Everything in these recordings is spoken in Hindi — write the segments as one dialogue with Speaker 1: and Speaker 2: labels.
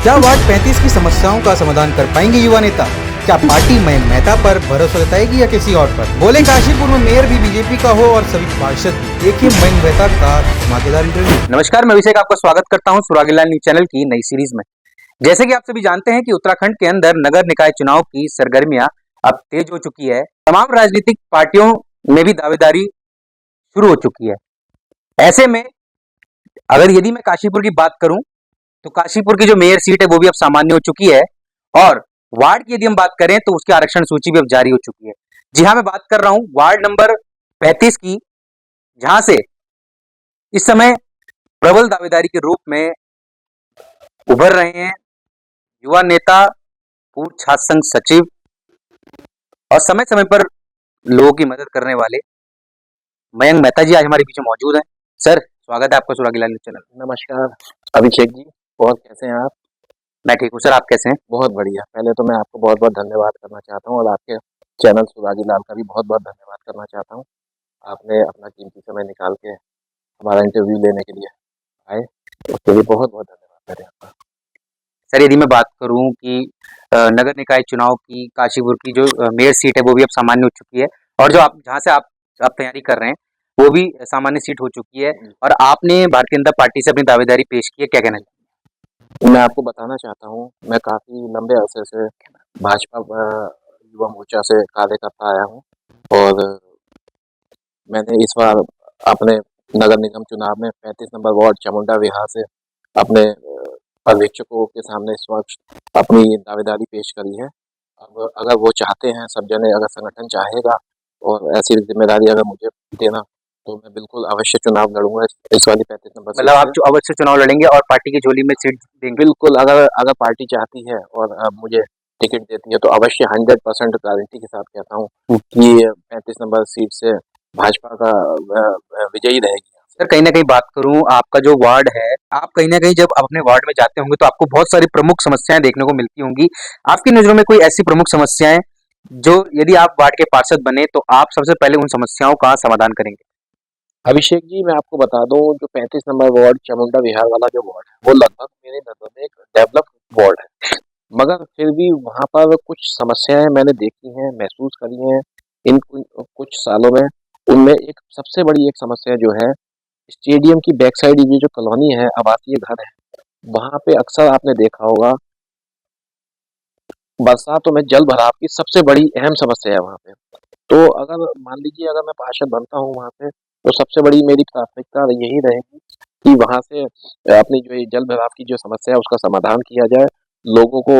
Speaker 1: क्या वार्ड 35 की समस्याओं का समाधान कर पाएंगे युवा नेता? क्या पार्टी मयंक मेहता पर भरोसा जताएगी या किसी और पर? बोले काशीपुर में मेयर भी बीजेपी का हो और सभी पार्षद भी। देखिए मयंक मेहता का धमाकेदार इंटरव्यू।
Speaker 2: नमस्कार, मैं अभिषेक आपका स्वागत करता हूं सुरागीलाल न्यूज चैनल की नई सीरीज में। जैसे कि आप सभी जानते हैं कि उत्तराखंड के अंदर नगर निकाय चुनाव की सरगर्मियां अब तेज हो चुकी है। तमाम राजनीतिक पार्टियों में भी दावेदारी शुरू हो चुकी है। ऐसे में अगर यदि मैं काशीपुर की बात करूं तो काशीपुर की जो मेयर सीट है वो भी अब सामान्य हो चुकी है और वार्ड की यदि हम बात करें तो उसकी आरक्षण सूची भी अब जारी हो चुकी है। जी हाँ, मैं बात कर रहा हूं वार्ड नंबर 35 की, जहां से इस समय प्रबल दावेदारी के रूप में उभर रहे हैं युवा नेता, पूर्व छात्र संघ सचिव और समय समय पर लोगों की मदद करने वाले मयंक मेहता जी आज हमारे बीच में मौजूद हैं। सर, स्वागत है आपका सुरागीलाल न्यूज चैनल।
Speaker 3: नमस्कार अभिषेक जी, और कैसे हैं आप?
Speaker 2: मैं ठीक हूँ सर, आप कैसे हैं?
Speaker 3: बहुत बढ़िया। पहले तो मैं आपको बहुत बहुत धन्यवाद करना चाहता हूँ और आपके चैनल सुरागीलाल का भी बहुत बहुत धन्यवाद करना चाहता हूँ। आपने अपना कीमती समय निकाल के हमारा इंटरव्यू लेने के लिए आए, उसके लिए बहुत बहुत धन्यवाद करें आपका।
Speaker 2: सर, यदि मैं बात करूं कि नगर निकाय चुनाव की काशीपुर की जो मेयर सीट है वो भी अब सामान्य हो चुकी है और जो आप जहां से आप तैयारी कर रहे हैं वो भी सामान्य सीट हो चुकी है और आपने भारतीय जनता पार्टी से अपनी दावेदारी पेश की है, क्या कहना है?
Speaker 3: मैं आपको बताना चाहता हूँ, मैं काफ़ी लंबे अरसे से भाजपा युवा मोर्चा से कार्य करता आया हूँ और मैंने इस बार अपने नगर निगम चुनाव में 35 नंबर वार्ड चामुंडा विहार से अपने पर्यवेक्षकों के सामने इस वक्त अपनी दावेदारी पेश करी है। अब अगर वो चाहते हैं, सब जने अगर संगठन चाहेगा और ऐसी जिम्मेदारी अगर मुझे देना, तो मैं बिल्कुल अवश्य चुनाव लड़ूंगा इस वाली 35 नंबर सीट
Speaker 2: मतलब आप
Speaker 3: से।
Speaker 2: जो अवश्य चुनाव लड़ेंगे और पार्टी की झोली में सीट देंगे?
Speaker 3: बिल्कुल, अगर अगर पार्टी चाहती है और मुझे टिकट देती है तो अवश्य 100% गारंटी के साथ कहता हूँ कि 35 नंबर सीट से भाजपा का विजयी रहेगी।
Speaker 2: सर, कहीं ना कहीं बात करूं, आपका जो वार्ड है, आप कहीं ना कहीं जब अपने वार्ड में जाते होंगे तो आपको बहुत सारी प्रमुख समस्याएं देखने को मिलती होंगी। आपकी नजरों में कोई ऐसी प्रमुख समस्याएं जो यदि आप वार्ड के पार्षद बने तो आप सबसे पहले उन समस्याओं का समाधान करेंगे?
Speaker 3: अभिषेक जी, मैं आपको बता दूं, जो 35 नंबर वार्ड चामुंडा विहार वाला जो वार्ड है, वो लगभग मेरे नजर में एक डेवलप वार्ड है, मगर फिर भी वहां पर कुछ समस्याएं मैंने देखी हैं, महसूस करी हैं इन कुछ सालों में। उनमें एक सबसे बड़ी एक समस्या जो है, स्टेडियम की बैक साइड ये जो कॉलोनी है, आवासीय घर है, वहां पे अक्सर आपने देखा होगा बरसातों में जल भराव की सबसे बड़ी अहम समस्या है वहां पे। तो अगर मान लीजिए अगर मैं पार्षद बनता हूँ वहां पे, तो सबसे बड़ी मेरी प्राथमिकता यही रहेगी कि वहां से अपनी जो ये जल भराव की जो समस्या है उसका समाधान किया जाए। लोगों को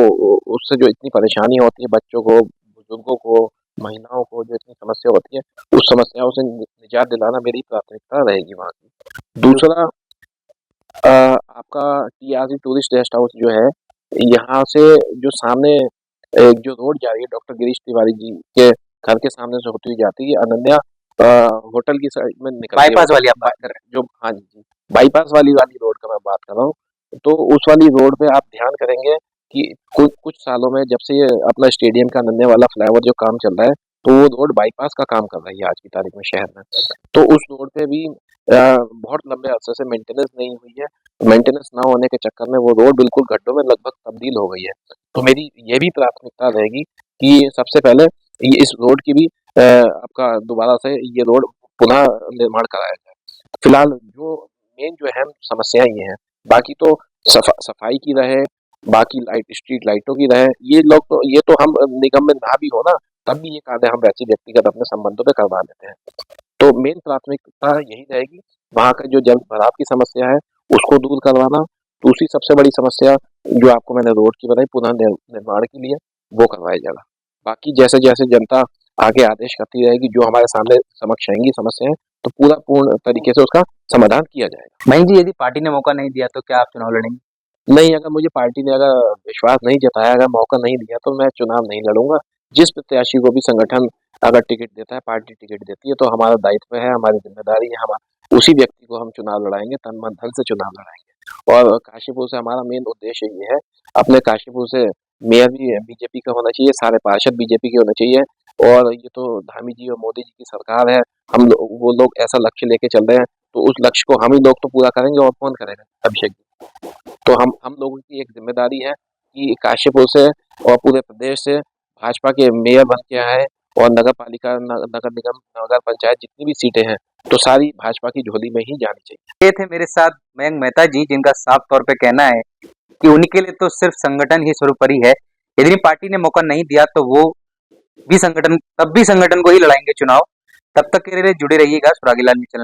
Speaker 3: उससे जो इतनी परेशानी होती है, बच्चों को, बुजुर्गों को, महिलाओं को जो इतनी समस्या होती है, उस समस्याओं से निजात दिलाना मेरी प्राथमिकता रहेगी वहाँ की। दूसरा, आपका टीआरसी टूरिस्ट गेस्ट हाउस जो है, यहाँ से जो सामने एक जो रोड जा रही है डॉक्टर गिरीश तिवारी जी के घर के सामने से होती हुई जाती है, अनन्या होटल की साइड में निकलती है
Speaker 2: बाईपास वाली आप बात कर रहे
Speaker 3: जो, हाँ जी जी, बाईपास वाली वाली रोड का मैं बात कर रहा हूँ। तो उस वाली रोड पे आप ध्यान करेंगे कि कुछ कुछ सालों में जब से ये अपना स्टेडियम का अनन्या वाला फ्लाईओवर जो काम चल रहा है, तो वो रोड बाईपास का काम कर रही है आज की तारीख में शहर में। तो उस रोड पे भी बहुत लंबे अरसे से मेंटेनेंस नहीं हुई है। मेंटेनेंस ना होने के चक्कर में वो रोड बिल्कुल गड्ढों में लगभग तब्दील हो गई है। तो मेरी ये भी प्राथमिकता रहेगी कि सबसे पहले ये इस रोड की भी आपका दोबारा से ये रोड पुनः निर्माण कराया जाए। फिलहाल जो मेन जो अहम समस्याएं ये हैं, बाकी तो सफाई की रहे, बाकी लाइट, स्ट्रीट लाइटों की रहे, ये लोग तो, ये तो हम निगम में ना भी हो ना, तब भी ये कार्य हम वैसे व्यक्तिगत अपने संबंधों पे करवा लेते हैं। तो मेन प्राथमिकता यही रहेगी, वहाँ का जो जल भराव की समस्या है उसको दूर करवाना। दूसरी सबसे बड़ी समस्या जो आपको मैंने रोड की बताई, पुनः निर्माण के लिए, वो करवाया जाएगा। बाकी जैसे जैसे जनता आगे आदेश करती रहेगी, जो हमारे सामने समक्ष आएंगी समस्याएं, तो पूरा पूर्ण तरीके से उसका समाधान किया जाएगा।
Speaker 2: मयंक जी, यदि पार्टी ने मौका नहीं दिया तो क्या आप चुनाव लड़ेंगे?
Speaker 3: नहीं, अगर मुझे पार्टी ने अगर विश्वास नहीं जताया, अगर मौका नहीं दिया, तो मैं चुनाव नहीं लड़ूंगा। जिस प्रत्याशी को भी संगठन अगर टिकट देता है, पार्टी टिकट देती है, तो हमारा दायित्व है, हमारी जिम्मेदारी है, हम उसी व्यक्ति को हम चुनाव लड़ाएंगे, तन मन धन से चुनाव लड़ाएंगे। और काशीपुर से हमारा मेन उद्देश्य ये है, अपने काशीपुर से मेयर भी बीजेपी का होना चाहिए, सारे पार्षद बीजेपी के होने चाहिए। और ये तो धामी जी और मोदी जी की सरकार है, वो लोग ऐसा लक्ष्य लेके चल रहे हैं, तो उस लक्ष्य को हम ही लोग तो पूरा करेंगे, और कौन करेगा? अभिषेक जी। तो हम लोगों की एक जिम्मेदारी है कि काशीपुर से और पूरे प्रदेश से भाजपा के मेयर बन के आए और नगर पालिका नगर निगम नगर पंचायत जितनी भी सीटें हैं तो सारी भाजपा की झोली में ही जानी चाहिए।
Speaker 2: ये थे मेरे साथ मयंक मेहता जी, जिनका साफ तौर पे कहना है कि उनके लिए तो सिर्फ संगठन ही सर्वोपरि है। यदि पार्टी ने मौका नहीं दिया तो वो भी संगठन को ही लड़ाएंगे चुनाव। तब तक के लिए जुड़े रहिएगा सुरागीलाल चैनल।